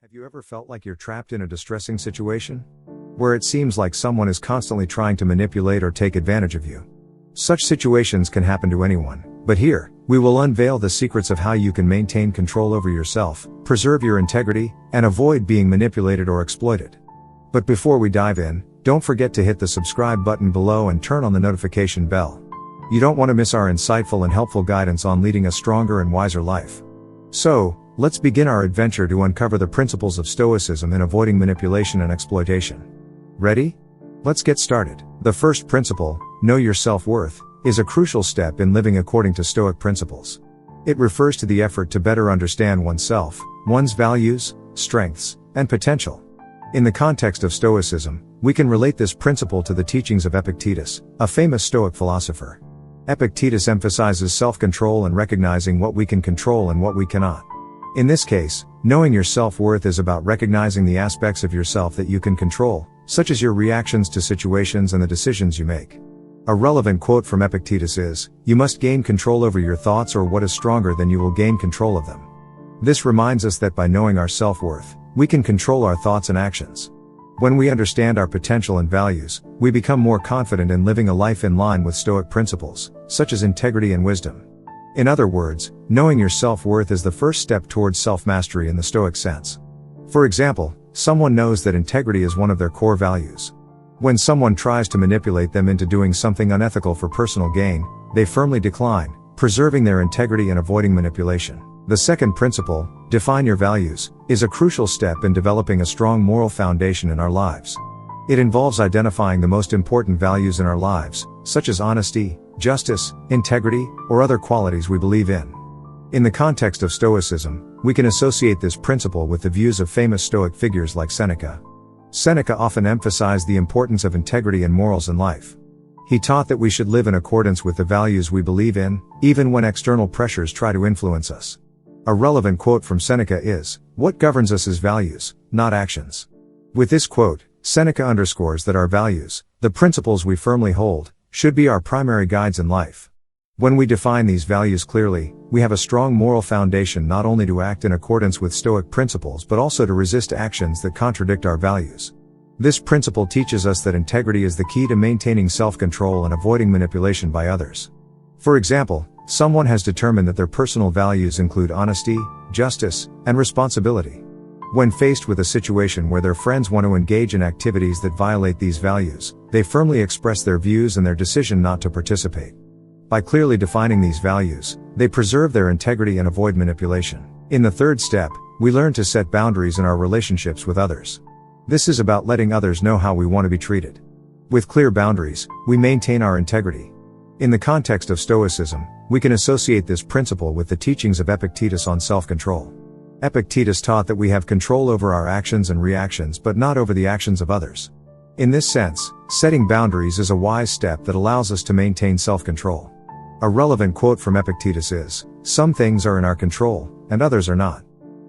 Have you ever felt like you're trapped in a distressing situation? Where it seems like someone is constantly trying to manipulate or take advantage of you. Such situations can happen to anyone, but here, we will unveil the secrets of how you can maintain control over yourself, preserve your integrity, and avoid being manipulated or exploited. But before we dive in, don't forget to hit the subscribe button below and turn on the notification bell. You don't want to miss our insightful and helpful guidance on leading a stronger and wiser life. So, let's begin our adventure to uncover the principles of Stoicism in avoiding manipulation and exploitation. Ready? Let's get started. The first principle, know your self-worth, is a crucial step in living according to Stoic principles. It refers to the effort to better understand oneself, one's values, strengths, and potential. In the context of Stoicism, we can relate this principle to the teachings of Epictetus, a famous Stoic philosopher. Epictetus emphasizes self-control and recognizing what we can control and what we cannot. In this case, knowing your self-worth is about recognizing the aspects of yourself that you can control, such as your reactions to situations and the decisions you make. A relevant quote from Epictetus is, "You must gain control over your thoughts, or what is stronger than you will gain control of them." This reminds us that by knowing our self-worth, we can control our thoughts and actions. When we understand our potential and values, we become more confident in living a life in line with Stoic principles, such as integrity and wisdom. In other words, knowing your self-worth is the first step towards self-mastery in the Stoic sense. For example, someone knows that integrity is one of their core values. When someone tries to manipulate them into doing something unethical for personal gain, they firmly decline, preserving their integrity and avoiding manipulation. The second principle, define your values, is a crucial step in developing a strong moral foundation in our lives. It involves identifying the most important values in our lives, such as honesty, justice, integrity, or other qualities we believe in. In the context of Stoicism, we can associate this principle with the views of famous Stoic figures like Seneca. Seneca often emphasized the importance of integrity and morals in life. He taught that we should live in accordance with the values we believe in, even when external pressures try to influence us. A relevant quote from Seneca is, "What governs us is values, not actions." With this quote, Seneca underscores that our values, the principles we firmly hold, should be our primary guides in life. When we define these values clearly, we have a strong moral foundation not only to act in accordance with Stoic principles but also to resist actions that contradict our values. This principle teaches us that integrity is the key to maintaining self-control and avoiding manipulation by others. For example, someone has determined that their personal values include honesty, justice, and responsibility. When faced with a situation where their friends want to engage in activities that violate these values, they firmly express their views and their decision not to participate. By clearly defining these values, they preserve their integrity and avoid manipulation. In the third step, we learn to set boundaries in our relationships with others. This is about letting others know how we want to be treated. With clear boundaries, we maintain our integrity. In the context of Stoicism, we can associate this principle with the teachings of Epictetus on self-control. Epictetus taught that we have control over our actions and reactions but not over the actions of others. In this sense, setting boundaries is a wise step that allows us to maintain self-control. A relevant quote from Epictetus is, "Some things are in our control, and others are not."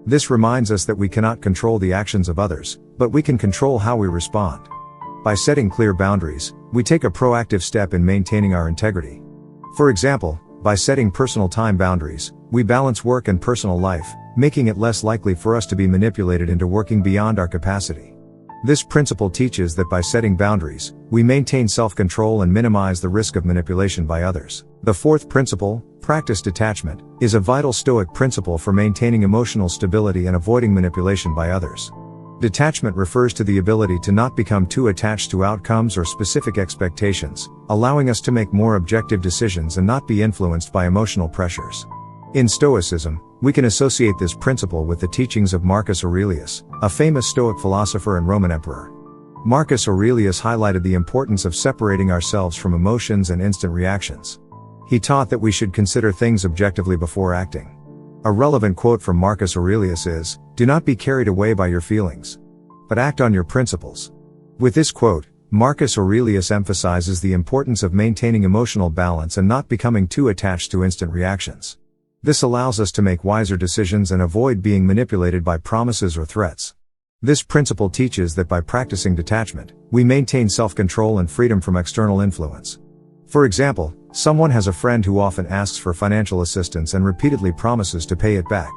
This reminds us that we cannot control the actions of others, but we can control how we respond. By setting clear boundaries, we take a proactive step in maintaining our integrity. For example, by setting personal time boundaries, we balance work and personal life, making it less likely for us to be manipulated into working beyond our capacity. This principle teaches that by setting boundaries, we maintain self-control and minimize the risk of manipulation by others. The fourth principle, practice detachment, is a vital Stoic principle for maintaining emotional stability and avoiding manipulation by others. Detachment refers to the ability to not become too attached to outcomes or specific expectations, allowing us to make more objective decisions and not be influenced by emotional pressures. In Stoicism, we can associate this principle with the teachings of Marcus Aurelius, a famous Stoic philosopher and Roman emperor. Marcus Aurelius highlighted the importance of separating ourselves from emotions and instant reactions. He taught that we should consider things objectively before acting. A relevant quote from Marcus Aurelius is, "Do not be carried away by your feelings, but act on your principles." With this quote, Marcus Aurelius emphasizes the importance of maintaining emotional balance and not becoming too attached to instant reactions. This allows us to make wiser decisions and avoid being manipulated by promises or threats. This principle teaches that by practicing detachment, we maintain self-control and freedom from external influence. For example, someone has a friend who often asks for financial assistance and repeatedly promises to pay it back.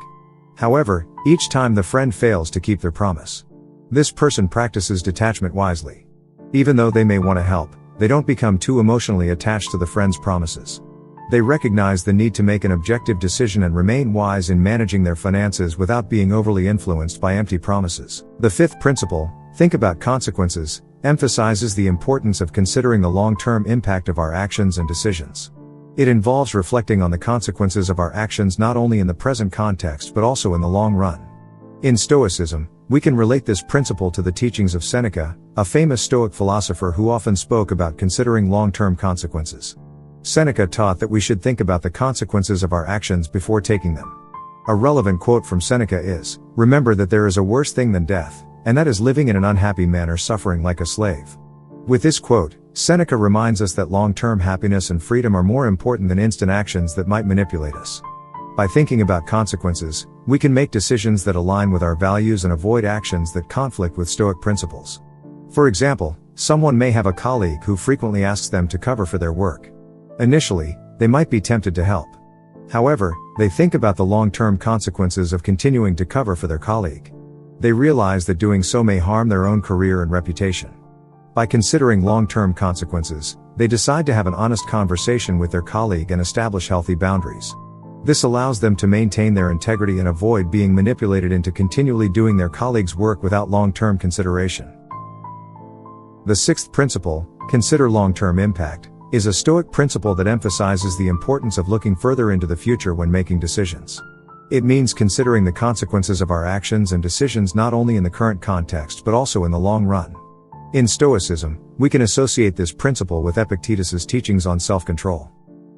However, each time the friend fails to keep their promise. This person practices detachment wisely. Even though they may want to help, they don't become too emotionally attached to the friend's promises. They recognize the need to make an objective decision and remain wise in managing their finances without being overly influenced by empty promises. The fifth principle, think about consequences, emphasizes the importance of considering the long-term impact of our actions and decisions. It involves reflecting on the consequences of our actions not only in the present context but also in the long run. In Stoicism, we can relate this principle to the teachings of Seneca, a famous Stoic philosopher who often spoke about considering long-term consequences. Seneca taught that we should think about the consequences of our actions before taking them. A relevant quote from Seneca is, "Remember that there is a worse thing than death, and that is living in an unhappy manner, suffering like a slave." With this quote, Seneca reminds us that long-term happiness and freedom are more important than instant actions that might manipulate us. By thinking about consequences, we can make decisions that align with our values and avoid actions that conflict with Stoic principles. For example, someone may have a colleague who frequently asks them to cover for their work. Initially, they might be tempted to help. However, they think about the long-term consequences of continuing to cover for their colleague. They realize that doing so may harm their own career and reputation. By considering long-term consequences, they decide to have an honest conversation with their colleague and establish healthy boundaries. This allows them to maintain their integrity and avoid being manipulated into continually doing their colleague's work without long-term consideration. The sixth principle, consider long-term impact, is a Stoic principle that emphasizes the importance of looking further into the future when making decisions. It means considering the consequences of our actions and decisions not only in the current context but also in the long run. In Stoicism, we can associate this principle with Epictetus's teachings on self-control.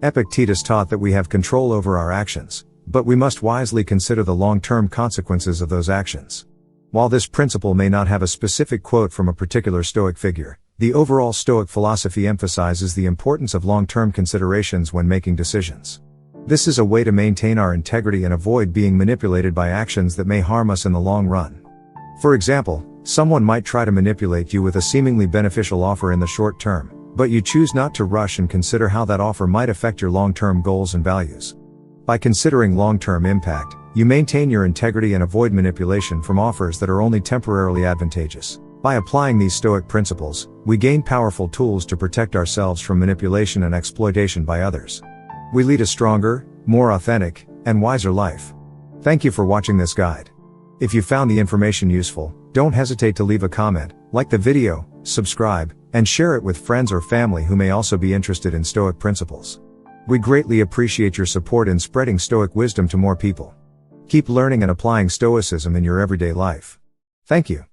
Epictetus taught that we have control over our actions, but we must wisely consider the long-term consequences of those actions. While this principle may not have a specific quote from a particular Stoic figure, the overall Stoic philosophy emphasizes the importance of long-term considerations when making decisions. This is a way to maintain our integrity and avoid being manipulated by actions that may harm us in the long run. For example, someone might try to manipulate you with a seemingly beneficial offer in the short term, but you choose not to rush and consider how that offer might affect your long-term goals and values. By considering long-term impact, you maintain your integrity and avoid manipulation from offers that are only temporarily advantageous. By applying these Stoic principles, we gain powerful tools to protect ourselves from manipulation and exploitation by others. We lead a stronger, more authentic, and wiser life. Thank you for watching this guide. If you found the information useful, don't hesitate to leave a comment, like the video, subscribe, and share it with friends or family who may also be interested in Stoic principles. We greatly appreciate your support in spreading Stoic wisdom to more people. Keep learning and applying Stoicism in your everyday life. Thank you.